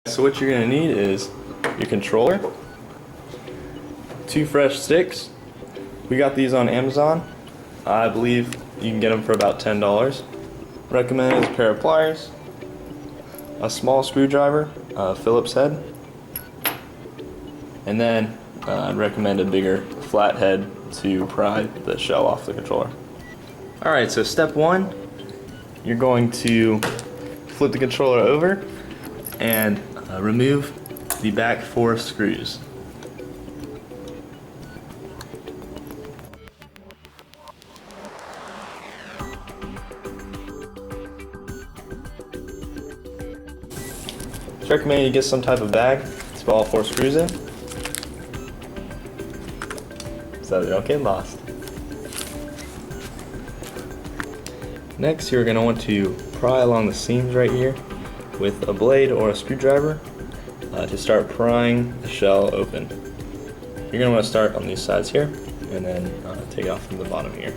So what you're going to need is your controller, 2 fresh sticks. We got these on Amazon. I believe you can get them for about $10. Recommended is a pair of pliers, a small screwdriver, a Phillips head, and then I'd recommend a bigger flathead to pry the shell off the controller. Alright, so step 1, you're going to flip the controller over and remove the back 4 screws. It's recommended you get some type of bag to put all 4 screws in so they don't get lost. Next, you're going to want to pry along the seams right here with a blade or a screwdriver to start prying the shell open. You're going to want to start on these sides here and then take it off from the bottom here.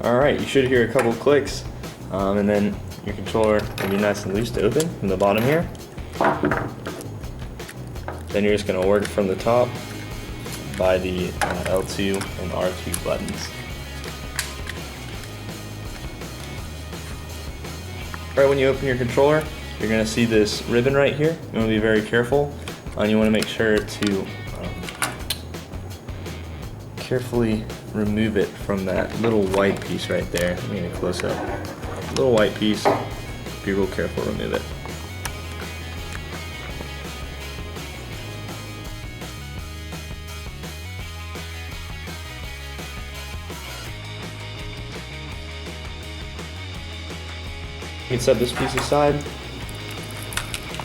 Alright, you should hear a couple clicks, and then your controller will be nice and loose to open from the bottom here. Then you're just going to work it from the top by the L2 and R2 buttons. Right when you open your controller, you're going to see this ribbon right here. You want to be very careful, and you want to make sure to carefully remove it from that little white piece right there. Let me get a close up. Little white piece. Be real careful to remove it. You can set this piece aside.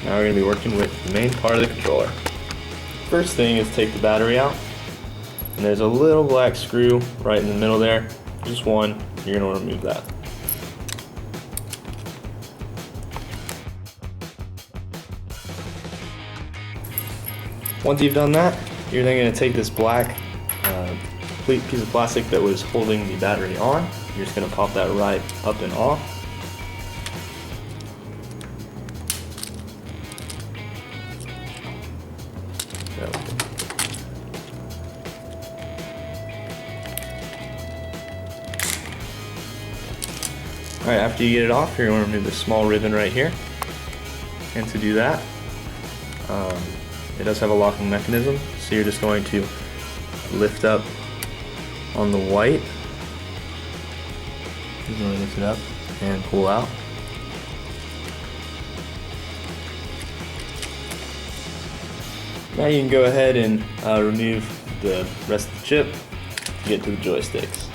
Now we're going to be working with the main part of the controller. First thing is take the battery out. And there's a little black screw right in the middle there, just one. You're going to want to remove that. Once you've done that, you're then going to take this black piece of plastic that was holding the battery on. You're just going to pop that right up and off. Alright, after you get it off, you're going to remove this small ribbon right here. And to do that, it does have a locking mechanism, so you're just going to lift up on the white. You're going to lift it up and pull out. Now you can go ahead and remove the rest of the chip to get to the joysticks.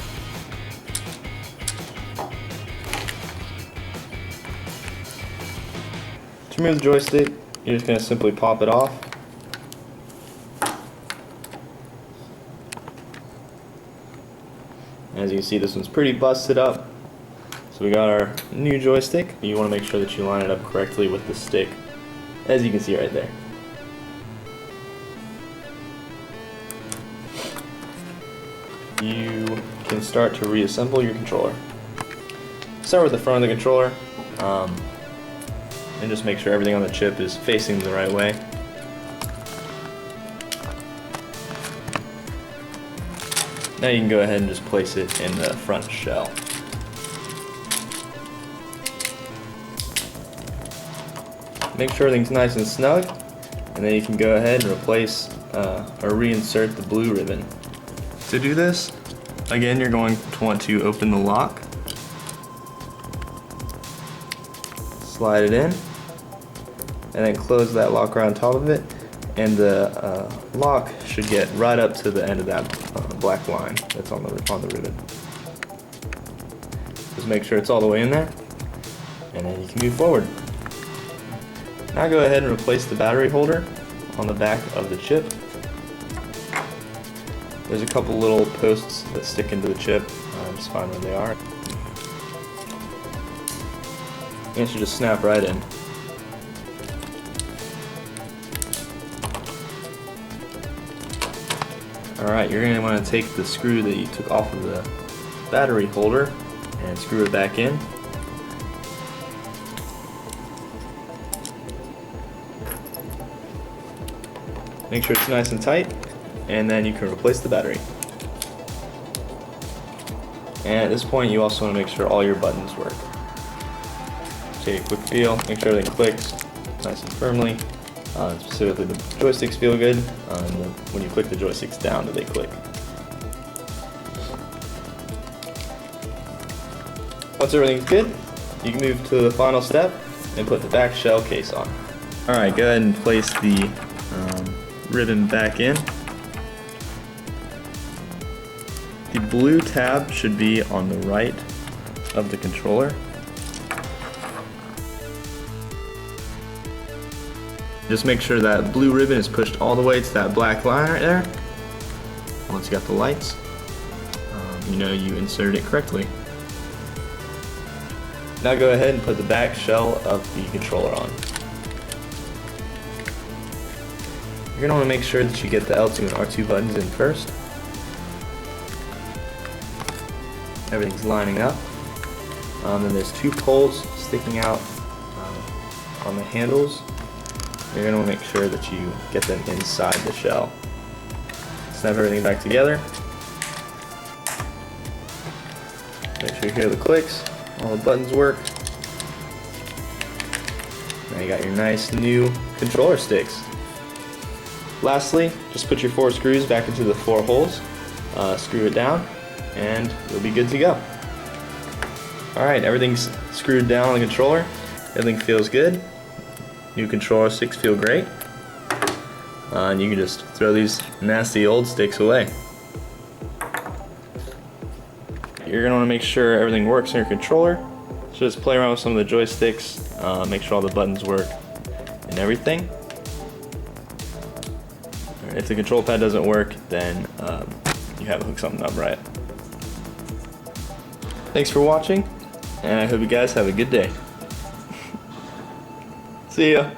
To remove the joystick, you're just going to simply pop it off. As you can see, this one's pretty busted up. So we got our new joystick. You want to make sure that you line it up correctly with the stick, as you can see right there. You can start to reassemble your controller. Start with the front of the controller. And just make sure everything on the chip is facing the right way. Now you can go ahead and just place it in the front shell. Make sure everything's nice and snug, and then you can go ahead and replace or reinsert the blue ribbon. To do this, again, you're going to want to open the lock, slide it in, and then close that lock right on top of it, and the lock should get right up to the end of that black line that's on the ribbon. Just make sure it's all the way in there, and then you can move forward. Now go ahead and replace the battery holder on the back of the chip. There's a couple little posts that stick into the chip, just find where they are. And it should just snap right in. Alright, you're going to want to take the screw that you took off of the battery holder and screw it back in. Make sure it's nice and tight, and then you can replace the battery. And at this point, you also want to make sure all your buttons work. Take a quick feel, make sure everything clicks nice and firmly. Specifically, the joysticks feel good, and when you click the joysticks down, do they click. Once everything's good, you can move to the final step and put the back shell case on. Alright, go ahead and place the ribbon back in. The blue tab should be on the right of the controller. Just make sure that blue ribbon is pushed all the way to that black line right there. Once you got the lights, you know you inserted it correctly. Now go ahead and put the back shell of the controller on. You're going to want to make sure that you get the L2 and R2 buttons in first. Everything's lining up. Then there's two poles sticking out on the handles. You're going to want to make sure that you get them inside the shell. Snap everything back together. Make sure you hear the clicks, all the buttons work. Now you got your nice new controller sticks. Lastly, just put your 4 screws back into the 4 holes, screw it down, and you'll be good to go. Alright, everything's screwed down on the controller. Everything feels good. New controller sticks feel great. And you can just throw these nasty old sticks away. You're going to want to make sure everything works on your controller. So just play around with some of the joysticks, make sure all the buttons work and everything. If the control pad doesn't work, then you haven't hooked something up right. Thanks for watching, and I hope you guys have a good day. See ya!